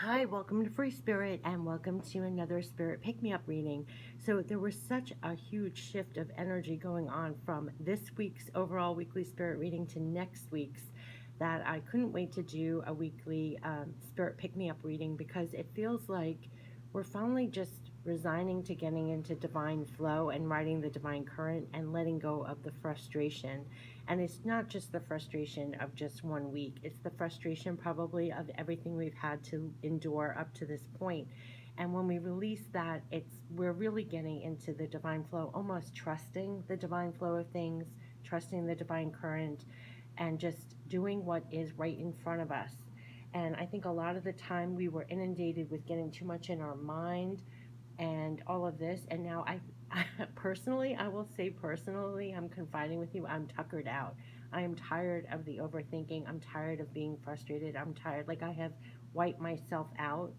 Hi, welcome to Free Spirit and welcome to another Spirit Pick Me Up reading. So, there was such a huge shift of energy going on from this week's overall weekly Spirit reading to next week's that I couldn't wait to do a weekly Spirit Pick Me Up reading because it feels like we're finally just resigning to getting into divine flow and riding the divine current and letting go of the frustration. And it's not just the frustration of just one week, it's the frustration probably of everything we've had to endure up to this point. And when we release that, we're really getting into the divine flow, almost trusting the divine flow of things, trusting the divine current, and just doing what is right in front of us. And I think a lot of the time we were inundated with getting too much in our mind and all of this. And now personally, I will say personally, I'm confiding with you, I'm tuckered out. I am tired of the overthinking. I'm tired of being frustrated. I'm tired. Like I have wiped myself out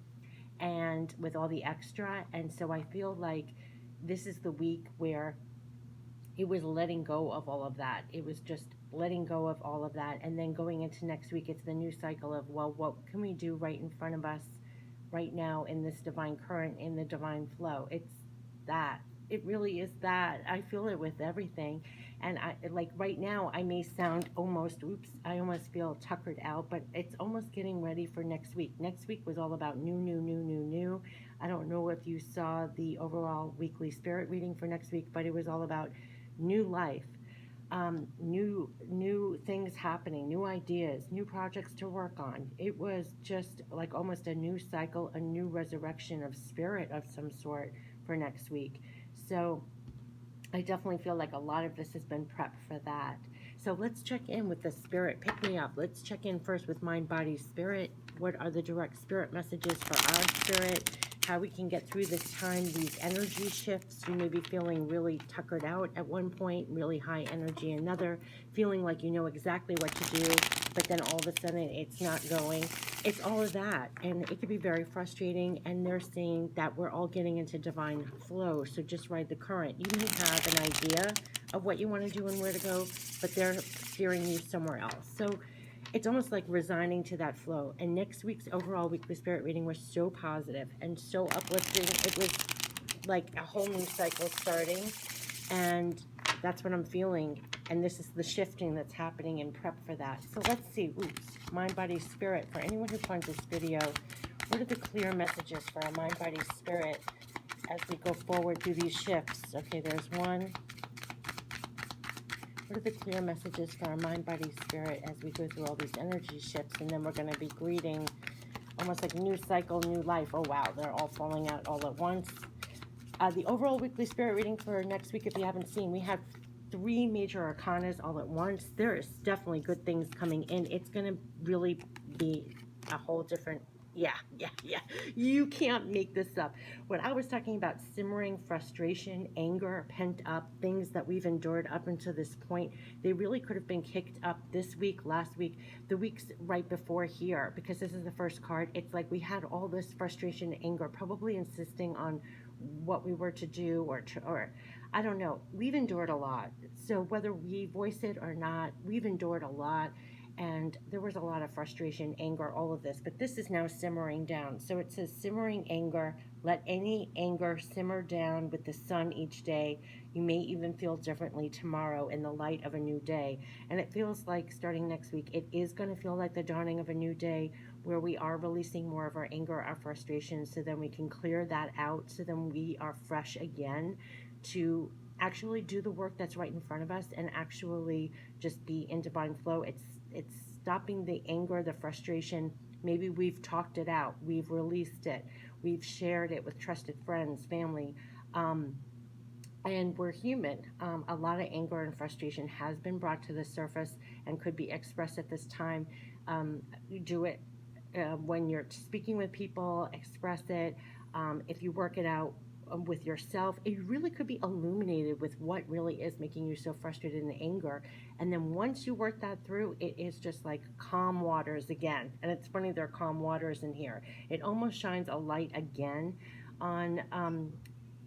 and with all the extra. And so I feel like this is the week where it was letting go of all of that. It was just letting go of all of that. And then going into next week, it's the new cycle of, well, what can we do right in front of us right now in this divine current, in the divine flow? It's that. It really is that. I feel it with everything. And I like right now, I may sound almost, oops, I almost feel tuckered out, but it's almost getting ready for next week. Next week was all about new, new, new, new, new. I don't know if you saw the overall weekly spirit reading for next week, but it was all about new life, new things happening, new ideas, new projects to work on. It was just like almost a new cycle, a new resurrection of spirit of some sort for next week. So I definitely feel like a lot of this has been prepped for that. So let's check in with the spirit pick me up. Let's check in first with mind, body, spirit. What are the direct spirit messages for our spirit? How we can get through this time, these energy shifts. You may be feeling really tuckered out at one point, really high energy another, feeling like you know exactly what to do, but then all of a sudden it's not going. It's all of that, and it can be very frustrating. And they're saying that we're all getting into divine flow, so just ride the current. You may have an idea of what you want to do and where to go, but they're steering you somewhere else. So it's almost like resigning to that flow. And next week's overall weekly spirit reading was so positive and so uplifting. It was like a whole new cycle starting, and that's what I'm feeling. And this is the shifting that's happening in prep for that. So let's see. Oops. Mind, body, spirit. For anyone who finds this video, what are the clear messages for our mind, body, spirit as we go forward through these shifts? Okay, there's one. What are the clear messages for our mind, body, spirit as we go through all these energy shifts? And then we're going to be greeting almost like new cycle, new life. Oh, wow. They're all falling out all at once. The overall weekly spirit reading for next week, if you haven't seen, we have 3 major arcanas all at once. There is definitely good things coming in. It's going to really be a whole different, yeah. You can't make this up. What I was talking about, simmering frustration, anger, pent up, things that we've endured up until this point, they really could have been kicked up this week, last week, the weeks right before here, because this is the first card. It's like we had all this frustration, anger, probably insisting on what we were to do or I don't know. We've endured a lot. So whether we voice it or not, we've endured a lot. And there was a lot of frustration, anger, all of this. But this is now simmering down. So it says simmering anger. Let any anger simmer down with the sun each day. You may even feel differently tomorrow in the light of a new day. And it feels like starting next week, it is going to feel like the dawning of a new day where we are releasing more of our anger, our frustration, so then we can clear that out, so then we are fresh again to actually do the work that's right in front of us and actually just be in divine flow. It's stopping the anger, the frustration. Maybe we've talked it out, we've released it, we've shared it with trusted friends, family, and we're human. A lot of anger and frustration has been brought to the surface and could be expressed at this time. Do it when you're speaking with people, express it. If you work it out with yourself, it really could be illuminated with what really is making you so frustrated and anger. And then once you work that through, it is just like calm waters again. And it's funny, there are calm waters in here. It almost shines a light again on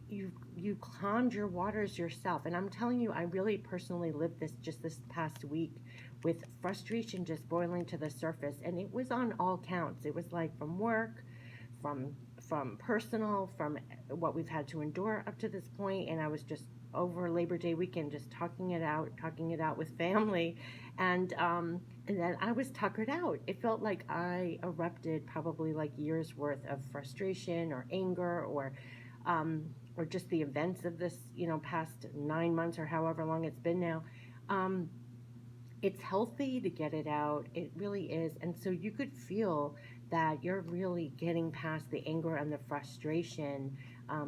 you calmed your waters yourself. And I'm telling you, I really personally lived this just this past week with frustration just boiling to the surface. And it was on all counts. It was like from work, from personal, from what we've had to endure up to this point. And I was just over Labor Day weekend just talking it out with family, and then I was tuckered out. It felt like I erupted probably like years worth of frustration or anger or just the events of this, past 9 months or however long it's been now. Um, it's healthy to get it out. It really is. And so you could feel that you're really getting past the anger and the frustration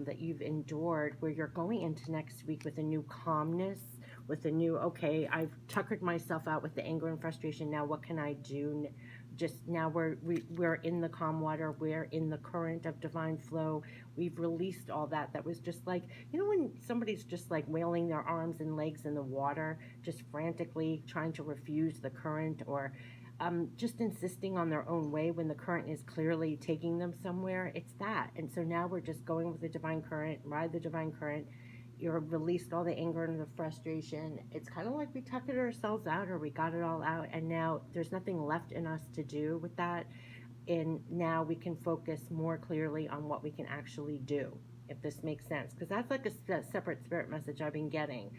that you've endured, where you're going into next week with a new calmness, with a new, okay, I've tuckered myself out with the anger and frustration. Now, what can I do? Just now we're in the calm water. We're in the current of divine flow. We've released all that was just like, when somebody's just like wailing their arms and legs in the water, just frantically trying to refuse the current, or just insisting on their own way when the current is clearly taking them somewhere. It's that. And so now we're just going with the divine current, ride the divine current. You've released all the anger and the frustration. It's kind of like we tucked it ourselves out, or we got it all out, and now there's nothing left in us to do with that. And now we can focus more clearly on what we can actually do, if this makes sense, because that's like a separate spirit message I've been getting.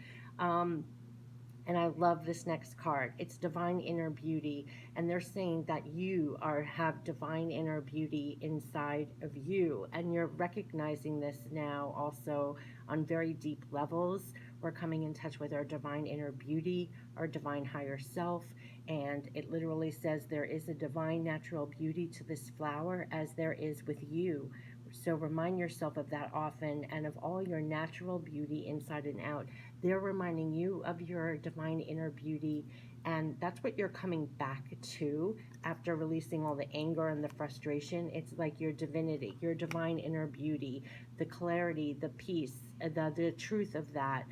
And I love this next card. It's divine inner beauty, and they're saying that you have divine inner beauty inside of you, and you're recognizing this now also on very deep levels. We're coming in touch with our divine inner beauty, our divine higher self, and it literally says there is a divine natural beauty to this flower as there is with you. So remind yourself of that often, and of all your natural beauty inside and out. They're reminding you of your divine inner beauty, and that's what you're coming back to after releasing all the anger and the frustration. It's like your divinity, your divine inner beauty, the clarity, the peace, the truth of that.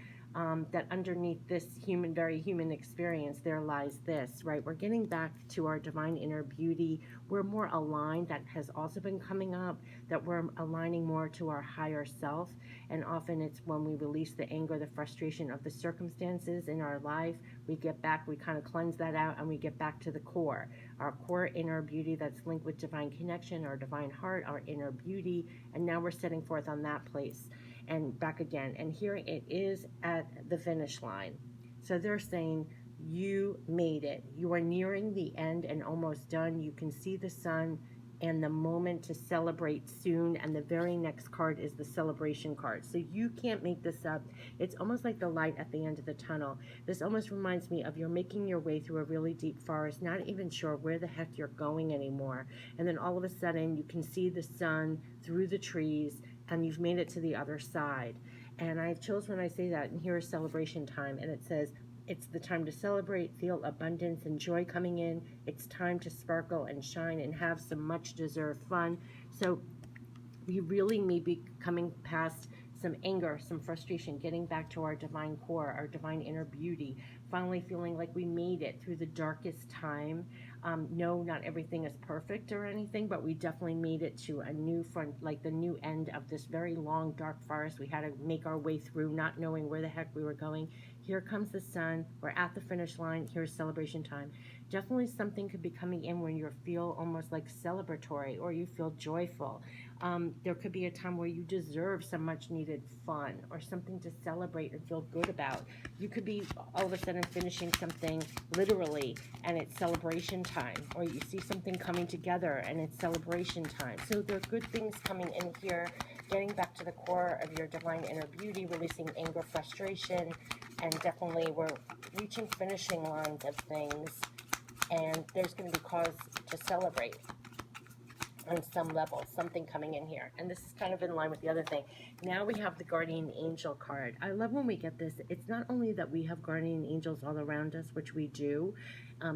That underneath this very human experience, there lies this, right? We're getting back to our divine inner beauty. We're more aligned. That has also been coming up, that we're aligning more to our higher self. And often it's when we release the anger, the frustration of the circumstances in our life, we get back, we kind of cleanse that out, and we get back to the core, our core inner beauty that's linked with divine connection, our divine heart, our inner beauty. And now we're setting forth on that place and back again. And here it is at the finish line. So they're saying you made it. You are nearing the end and almost done. You can see the sun and the moment to celebrate soon. And the very next card is the celebration card. So you can't make this up. It's almost like the light at the end of the tunnel. This almost reminds me of you're making your way through a really deep forest, not even sure where the heck you're going anymore. And then all of a sudden you can see the sun through the trees, and you've made it to the other side. And I have chills when I say that. And here is celebration time. And it says, it's the time to celebrate, feel abundance and joy coming in. It's time to sparkle and shine and have some much deserved fun. So we really may be coming past some anger, some frustration, getting back to our divine core, our divine inner beauty, finally feeling like we made it through the darkest time. No, not everything is perfect or anything, but we definitely made it to a new front, like the new end of this very long, dark forest. We had to make our way through, not knowing where the heck we were going. Here comes the sun. We're at the finish line. Here's celebration time. Definitely something could be coming in when you feel almost like celebratory, or you feel joyful. There could be a time where you deserve some much needed fun, or something to celebrate and feel good about. You could be all of a sudden finishing something literally, and it's celebration time, or you see something coming together and it's celebration time. So there are good things coming in here, getting back to the core of your divine inner beauty, releasing anger, frustration, and definitely we're reaching finishing lines of things, and there's going to be cause to celebrate on some level, something coming in here. And this is kind of in line with the other thing. Now we have the guardian angel card. I love when we get this. It's not only that we have guardian angels all around us, which we do.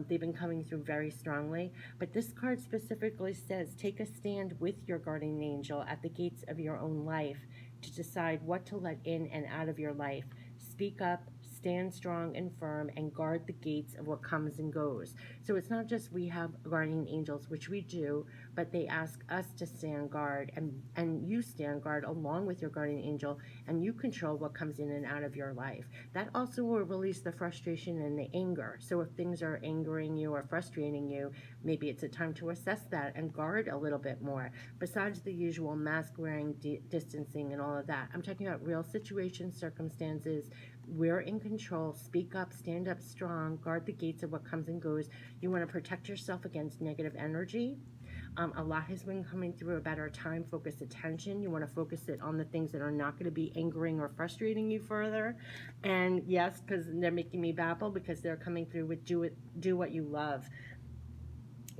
They've been coming through very strongly. But this card specifically says, take a stand with your guardian angel at the gates of your own life to decide what to let in and out of your life. Speak up, stand strong and firm, and guard the gates of what comes and goes. So it's not just we have guardian angels, which we do, but they ask us to stand guard, and you stand guard along with your guardian angel, and you control what comes in and out of your life. That also will release the frustration and the anger. So if things are angering you or frustrating you, maybe it's a time to assess that and guard a little bit more. Besides the usual mask wearing, distancing, and all of that, I'm talking about real situations, circumstances. We're in control. Speak up, stand up strong, guard the gates of what comes and goes. You want to protect yourself against negative energy. A lot has been coming through about our time focused attention. You want to focus it on the things that are not going to be angering or frustrating you further. And yes, because they're making me babble, because they're coming through with do what you love.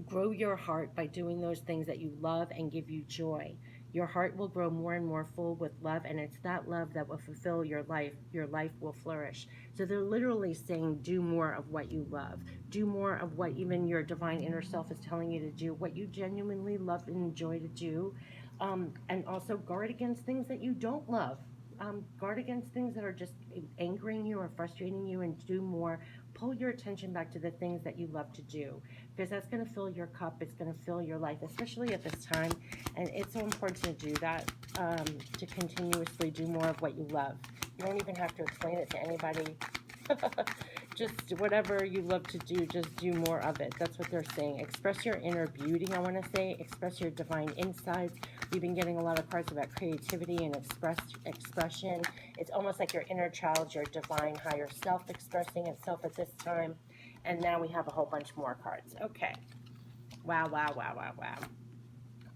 Grow your heart by doing those things that you love and give you joy. Your heart will grow more and more full with love, and it's that love that will fulfill your life. Your life will flourish. So they're literally saying, do more of what you love. Do more of what even your divine inner self is telling you to do, what you genuinely love and enjoy to do. And also guard against things that you don't love. Guard against things that are just angering you or frustrating you, and do more. Pull your attention back to the things that you love to do, because that's going to fill your cup. It's going to fill your life, especially at this time. And it's so important to do that, to continuously do more of what you love. You don't even have to explain it to anybody. Just whatever you love to do, just do more of it. That's what they're saying. Express your inner beauty, I want to say. Express your divine insights. We've been getting a lot of cards about creativity and expression. It's almost like your inner child, your divine higher self expressing itself at this time. And now we have a whole bunch more cards. Okay. Wow, wow, wow, wow, wow.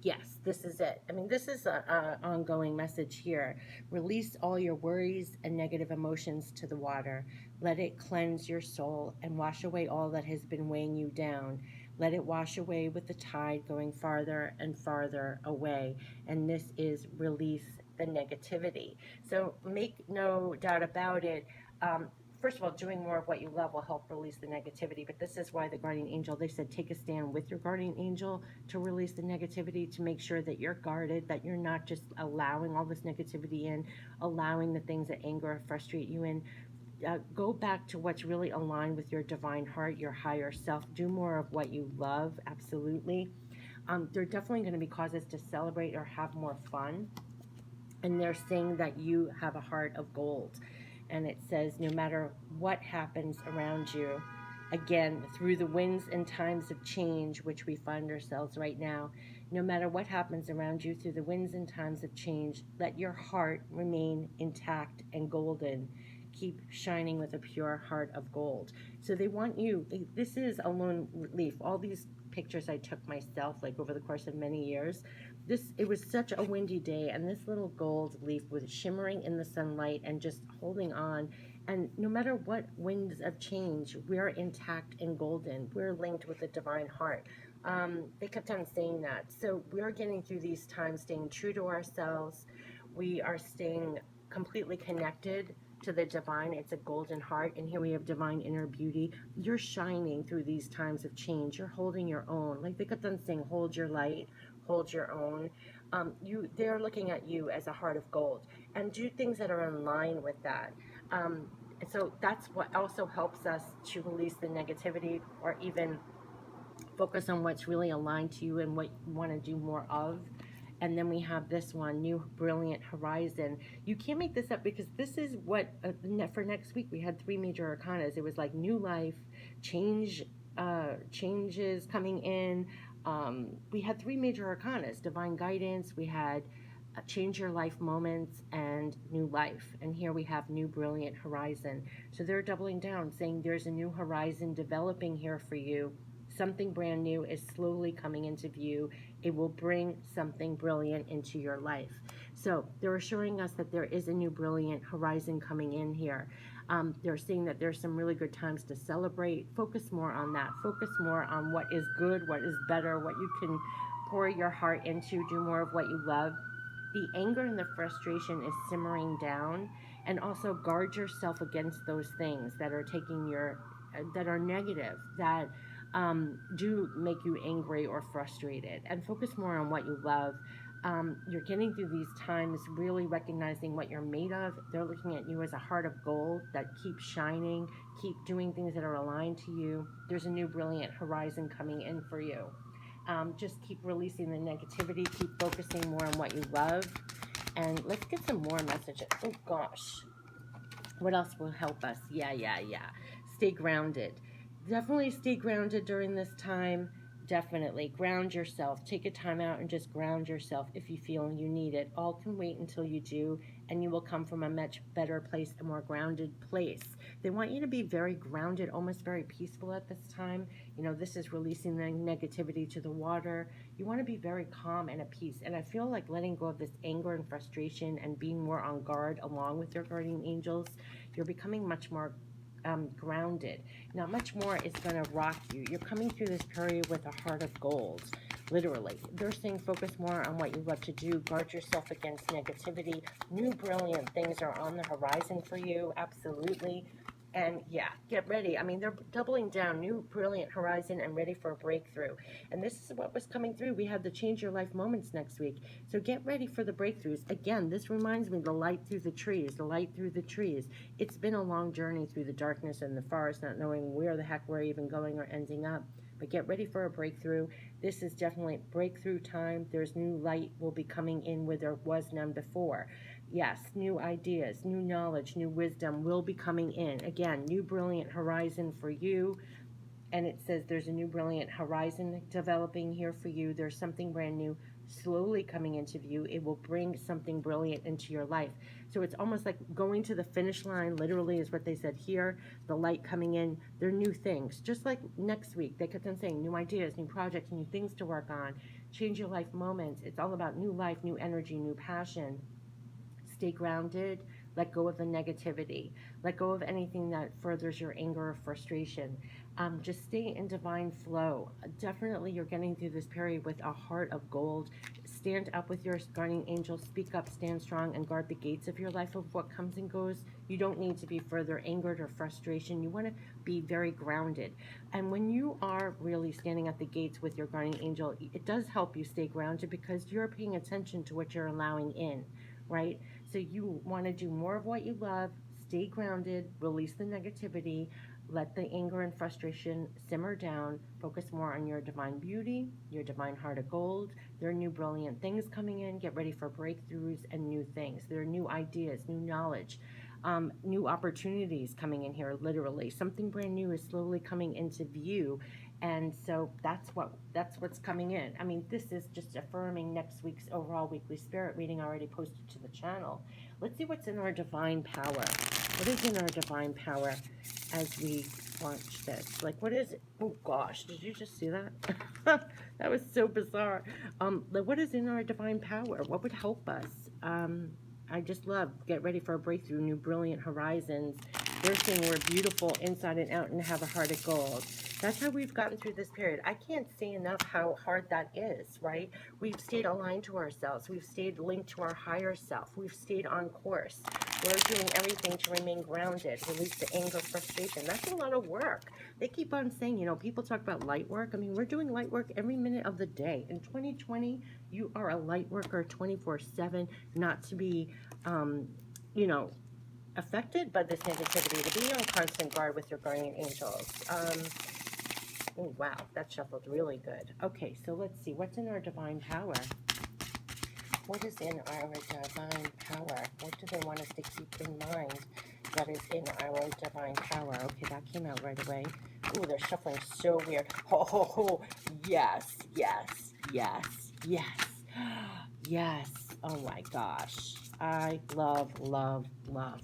Yes, this is it. I mean, this is an ongoing message here. Release all your worries and negative emotions to the water. Let it cleanse your soul and wash away all that has been weighing you down. Let it wash away with the tide going farther and farther away. And this is release the negativity. So make no doubt about it. First of all, doing more of what you love will help release the negativity. But this is why the guardian angel, they said, take a stand with your guardian angel to release the negativity, to make sure that you're guarded, that you're not just allowing all this negativity in, allowing the things that anger or frustrate you in. Go back to what's really aligned with your divine heart, your higher self. Do more of what you love, absolutely. There are definitely going to be causes to celebrate or have more fun. And they're saying that you have a heart of gold. And it says, no matter what happens around you, again, through the winds and times of change, which we find ourselves right now, no matter what happens around you through the winds and times of change, let your heart remain intact and golden. Keep shining with a pure heart of gold. So they want you, this is a lone leaf. All these pictures I took myself, like over the course of many years, it was such a windy day, and this little gold leaf was shimmering in the sunlight and just holding on. And no matter what winds of change, we're intact and golden. We're linked with the divine heart. They kept on saying that. So we're getting through these times, staying true to ourselves. We are staying completely connected to the divine. It's a golden heart, and here we have divine inner beauty. You're shining through these times of change. You're holding your own. Like they kept on saying, hold your light, hold your own. They're looking at you as a heart of gold, and do things that are in line with that. So that's what also helps us to release the negativity, or even focus on what's really aligned to you and what you want to do more of. And then we have this one, new brilliant horizon. You can't make this up, because this is what for next week we had 3 major arcanas. It was like new life, changes coming in. We had 3 major arcanas: divine guidance, we had change your life moments, and new life. And here we have new brilliant horizon. So they're doubling down, saying there's a new horizon developing here for you. Something brand new is slowly coming into view. It will bring something brilliant into your life. So they're assuring us that there is a new brilliant horizon coming in here. They're saying that there's some really good times to celebrate. Focus more on that. Focus more on what is good, what is better, what you can pour your heart into. Do more of what you love. The anger and the frustration is simmering down. And also guard yourself against those things that are that are negative, that do make you angry or frustrated. And focus more on what you love. You're getting through these times really recognizing what you're made of. They're looking at you as a heart of gold that keeps shining, keep doing things that are aligned to you. There's a new brilliant horizon coming in for you. Just keep releasing the negativity, keep focusing more on what you love. And let's get some more messages. Oh gosh. What else will help us? Yeah. Stay grounded. Definitely stay grounded during this time. Definitely ground yourself. Take a time out and just ground yourself if you feel you need it. All can wait until you do, and you will come from a much better place, a more grounded place. They want you to be very grounded, almost very peaceful at this time. You know, this is releasing the negativity to the water. You want to be very calm and at peace. And I feel like letting go of this anger and frustration and being more on guard along with your guardian angels, you're becoming much more grounded. Not much more is going to rock you. You're coming through this period with a heart of gold, literally. They're saying focus more on what you love to do. Guard yourself against negativity. New brilliant things are on the horizon for you, absolutely. And yeah, get ready. I mean, they're doubling down, new brilliant horizon and ready for a breakthrough. And this is what was coming through. We had the change your life moments next week. So get ready for the breakthroughs. Again, this reminds me of the light through the trees, the light through the trees. It's been a long journey through the darkness and the forest, not knowing where the heck we're even going or ending up. But get ready for a breakthrough. This is definitely breakthrough time. There's new light will be coming in where there was none before. Yes, new ideas, new knowledge, new wisdom will be coming in. Again, new brilliant horizon for you. And it says there's a new brilliant horizon developing here for you. There's something brand new slowly coming into view. It will bring something brilliant into your life. So it's almost like going to the finish line, literally is what they said here. The light coming in, they're new things. Just like next week, they kept on saying new ideas, new projects, new things to work on. Change your life moments. It's all about new life, new energy, new passion. Stay grounded. Let go of the negativity. Let go of anything that furthers your anger or frustration. Just stay in divine flow. Definitely, you're getting through this period with a heart of gold. Stand up with your guardian angels. Speak up, stand strong, and guard the gates of your life of what comes and goes. You don't need to be further angered or frustration. You want to be very grounded. And when you are really standing at the gates with your guardian angel, it does help you stay grounded because you're paying attention to what you're allowing in, right? So you want to do more of what you love, stay grounded, release the negativity, let the anger and frustration simmer down, focus more on your divine beauty, your divine heart of gold. There are new brilliant things coming in. Get ready for breakthroughs and new things. There are new ideas, new knowledge, new opportunities coming in here, literally. Something brand new is slowly coming into view. And so that's what's coming in. I mean, this is just affirming next week's overall weekly spirit reading already posted to the channel. Let's see what's in our divine power. What is in our divine power as we launch this? Like, what is it? Oh gosh, did you just see that? That was so bizarre. Like, what is in our divine power? What would help us? I just love get ready for a breakthrough, new brilliant horizons. They're saying we're beautiful inside and out and have a heart of gold. That's how we've gotten through this period. I can't say enough how hard that is, right? We've stayed aligned to ourselves. We've stayed linked to our higher self. We've stayed on course. We're doing everything to remain grounded, release the anger, frustration. That's a lot of work. They keep on saying, you know, people talk about light work. I mean, we're doing light work every minute of the day. In 2020, you are a light worker 24/7, not to be, you know, affected by this negativity, to be on constant guard with your guardian angels. Oh, wow, that shuffled really good. Okay, so let's see. What's in our divine power? What is in our divine power? What do they want us to keep in mind that is in our divine power? Okay, that came out right away. Ooh, they're shuffling so weird. Oh, yes. Yes. Oh, my gosh. I love.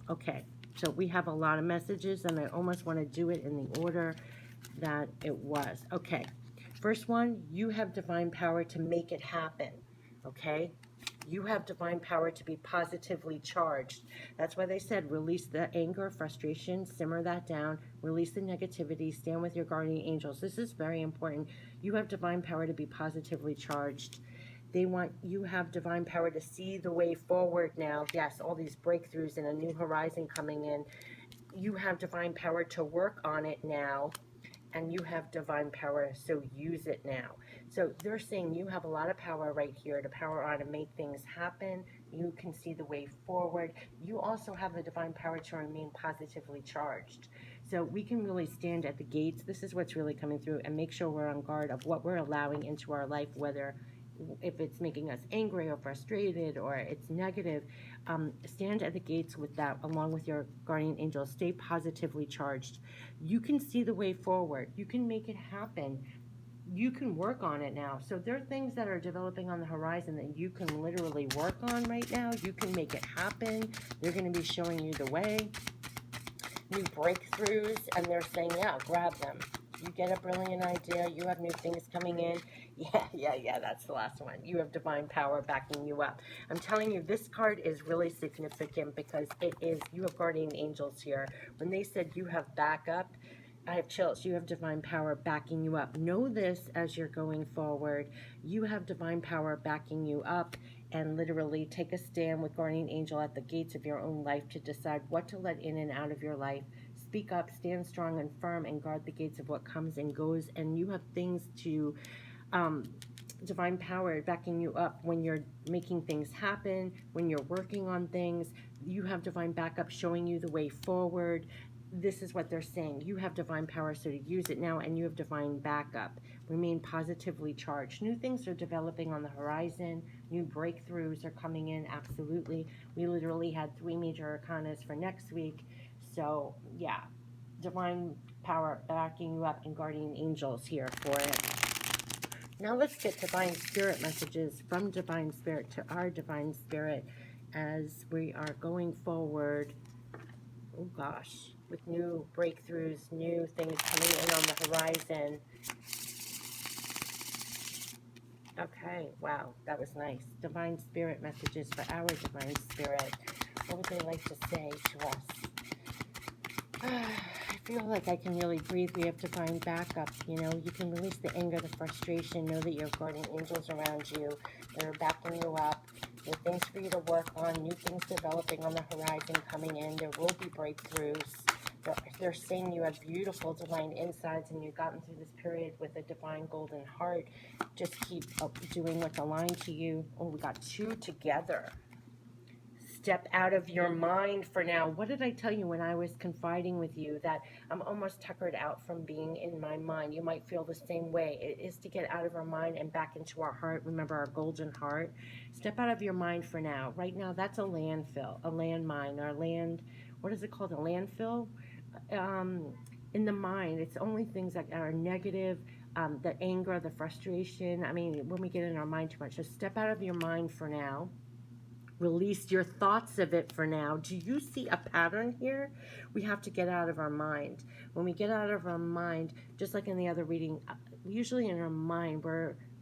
Okay, so we have a lot of messages, and I almost want to do it in the order that it was. Okay, first one, you have divine power to make it happen. Okay, you have divine power to be positively charged. That's why they said release the anger, frustration, simmer that down, release the negativity, stand with your guardian angels. This is very important. You have divine power to be positively charged. They want you have divine power to see the way forward now. Yes, all these breakthroughs and a new horizon coming in. You have divine power to work on it now. And you have divine power, so use it now. So they're saying you have a lot of power right here to power on and make things happen. You can see the way forward. You also have the divine power to remain positively charged. So we can really stand at the gates. This is what's really coming through, and make sure we're on guard of what we're allowing into our life, whether if it's making us angry or frustrated or it's negative. Stand at the gates with that, along with your guardian angels. Stay positively charged. You can see the way forward. You can make it happen. You can work on it now. So there are things that are developing on the horizon that you can literally work on right now. You can make it happen. They're going to be showing you the way. New breakthroughs, and they're saying, yeah, grab them. You get a brilliant idea. You have new things coming in. Yeah, that's the last one. You have divine power backing you up. I'm telling you, this card is really significant because it is, you have guardian angels here. When they said you have backup, I have chills. You have divine power backing you up. Know this as you're going forward. You have divine power backing you up, and literally take a stand with guardian angel at the gates of your own life to decide what to let in and out of your life. Speak up, stand strong and firm, and guard the gates of what comes and goes. And you have things to divine power backing you up when you're making things happen, when you're working on things. You have divine backup showing you the way forward. This is what they're saying. You have divine power, so to use it now, and you have divine backup. Remain positively charged. New things are developing on the horizon. New breakthroughs are coming in, absolutely. We literally had 3 major arcanas for next week. So, yeah, divine power backing you up and guardian angels here for it. Now let's get divine spirit messages from divine spirit to our divine spirit as we are going forward. Oh gosh, with new breakthroughs, new things coming in on the horizon. Okay, wow, that was nice. Divine spirit messages for our divine spirit. What would they like to say to us? I feel like I can really breathe. We have divine backup. You know, you can release the anger, the frustration. Know that you have guardian angels around you that are backing you up. There are things for you to work on, new things developing on the horizon coming in. There will be breakthroughs. They're saying you have beautiful divine insides and you've gotten through this period with a divine golden heart. Just keep doing what's aligned to you. Oh, we got 2 together. Step out of your mind for now. What did I tell you when I was confiding with you that I'm almost tuckered out from being in my mind? You might feel the same way. It is to get out of our mind and back into our heart. Remember our golden heart. Step out of your mind for now. Right now, that's a landfill, a landmine, or land. What is it called? A landfill? In the mind, it's only things that are negative. The anger, the frustration. I mean, when we get in our mind too much, just step out of your mind for now. Release your thoughts of it for now. Do you see a pattern here? We have to get out of our mind. When we get out of our mind, just like in the other reading, usually in our mind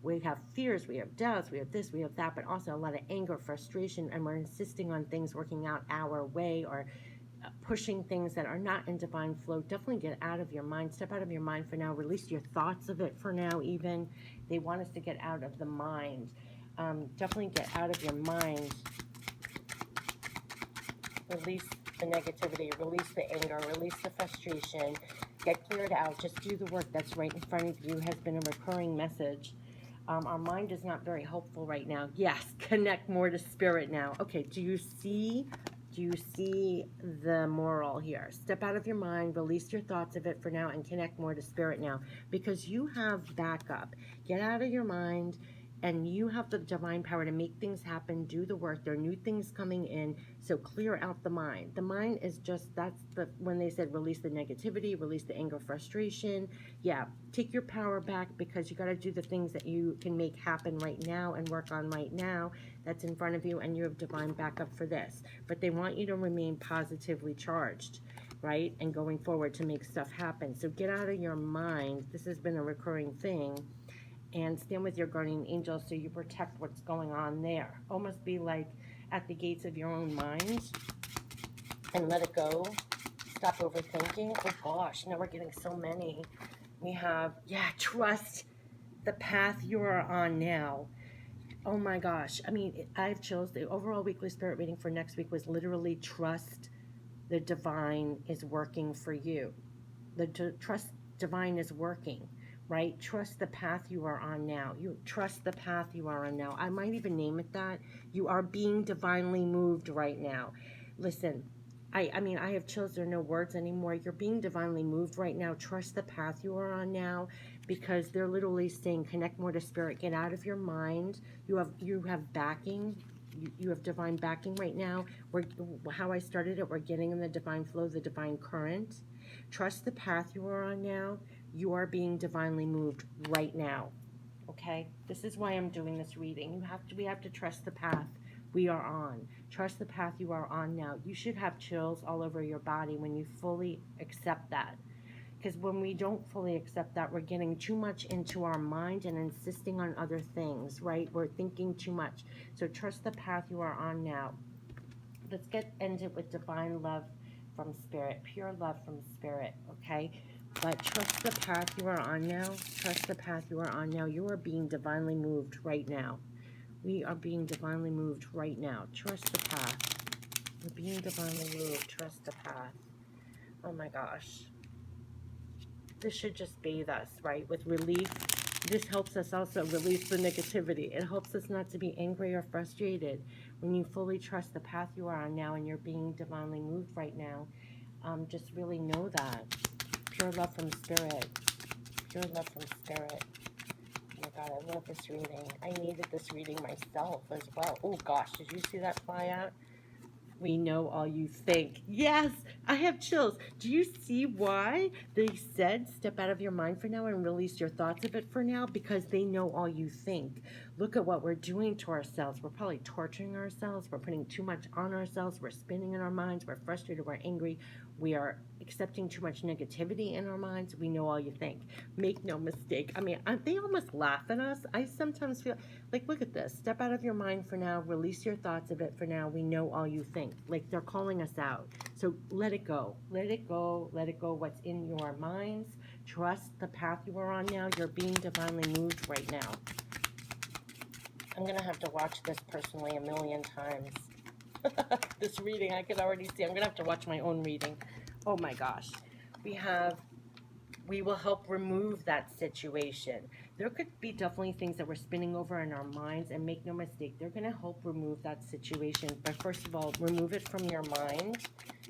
we have fears, we have doubts, we have this, we have that, but also a lot of anger, frustration, and we're insisting on things working out our way or pushing things that are not in divine flow. Definitely get out of your mind. Step out of your mind for now. Release your thoughts of it for now even. They want us to get out of the mind. Definitely get out of your mind. Release the negativity, release the anger, release the frustration, get cleared out. Just do the work that's right in front of you has been a recurring message. Our mind is not very hopeful right now. Yes, connect more to spirit now. Okay, do you see the moral here? Step out of your mind, release your thoughts of it for now, and connect more to spirit now, because you have backup. Get out of your mind, and you have the divine power to make things happen, do the work. There are new things coming in, so clear out the mind. The mind is just, when they said release the negativity, release the anger, frustration. Yeah, take your power back, because you got to do the things that you can make happen right now and work on right now that's in front of you, and you have divine backup for this. But they want you to remain positively charged, right, and going forward to make stuff happen. So get out of your mind. This has been a recurring thing. And stand with your guardian angels so you protect what's going on there. Almost be like at the gates of your own mind and let it go. Stop overthinking. Oh gosh, now we're getting so many. We have, trust the path you are on now. Oh my gosh. I mean, I have chills. The overall weekly spirit reading for next week was literally trust the divine is working for you. The trust divine is working. right? Trust the path you are on now. You trust the path you are on now. I might even name it that. You are being divinely moved right now. Listen, I mean, I have chills. There are no words anymore. You're being divinely moved right now. Trust the path you are on now, because they're literally saying, connect more to spirit. Get out of your mind. You have backing. You have divine backing right now. How I started it, we're getting in the divine flow, the divine current. Trust the path you are on now. You are being divinely moved right now. Okay? This is why I'm doing this reading. We have to trust the path we are on. Trust the path you are on now. You should have chills all over your body when you fully accept that. Because when we don't fully accept that, we're getting too much into our mind and insisting on other things, right? We're thinking too much. So trust the path you are on now. Let's get ended with divine love from spirit, pure love from spirit, okay? But trust the path you are on now. Trust the path you are on now. You are being divinely moved right now. We are being divinely moved right now. Trust the path. We're being divinely moved. Trust the path. Oh my gosh. This should just bathe us, right? With relief. This helps us also release the negativity. It helps us not to be angry or frustrated. When you fully trust the path you are on now and you're being divinely moved right now, just really know that. Pure love from spirit. Pure love from spirit. Oh my God, I love this reading. I needed this reading myself as well. Oh gosh, did you see that fly out? We know all you think. Yes, I have chills. Do you see why they said step out of your mind for now and release your thoughts of it for now? Because they know all you think. Look at what we're doing to ourselves. We're probably torturing ourselves. We're putting too much on ourselves. We're spinning in our minds. We're frustrated. We're angry. We are accepting too much negativity in our minds. We know all you think. Make no mistake. I mean, they almost laugh at us. I sometimes feel like, look at this. Step out of your mind for now. Release your thoughts of it for now. We know all you think. Like, they're calling us out. So let it go. Let it go. Let it go. What's in your minds. Trust the path you are on now. You're being divinely moved right now. I'm going to have to watch this personally a million times. This reading, I can already see. I'm going to have to watch my own reading. Oh my gosh. We will help remove that situation. There could be definitely things that we're spinning over in our minds, and make no mistake, they're going to help remove that situation. But first of all, remove it from your mind.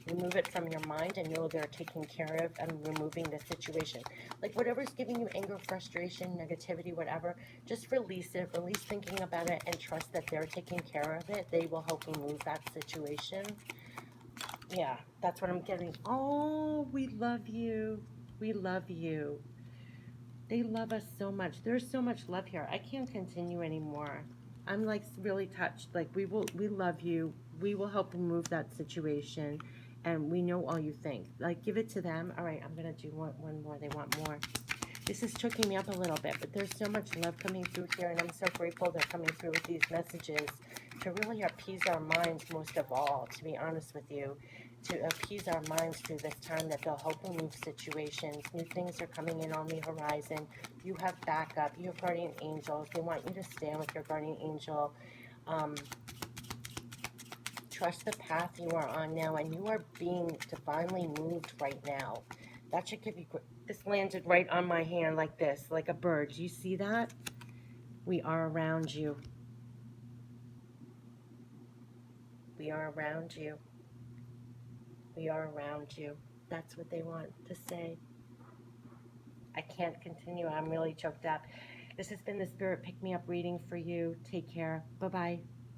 Remove it from your mind and know they're taking care of and removing the situation. Like whatever's giving you anger, frustration, negativity, whatever, just release it. Release thinking about it and trust that they're taking care of it. They will help remove that situation. Yeah, that's what I'm getting. Oh, we love you. We love you. They love us so much. There's so much love here. I can't continue anymore. I'm like really touched. Like we love you. We will help remove that situation. And we know all you think. Like give it to them. All right, I'm going to do one more. They want more. This is choking me up a little bit, but there's so much love coming through here, and I'm so grateful they're coming through with these messages to really appease our minds most of all, to be honest with you, to appease our minds through this time, that they'll help remove situations. New things are coming in on the horizon. You have backup. You have guardian angels. They want you to stand with your guardian angel. Trust the path you are on now, and you are being divinely moved right now. That should give you... This landed right on my hand like this, like a bird. Do you see that? We are around you. We are around you. We are around you. That's what they want to say. I can't continue. I'm really choked up. This has been the Spirit Pick Me Up reading for you. Take care. Bye-bye.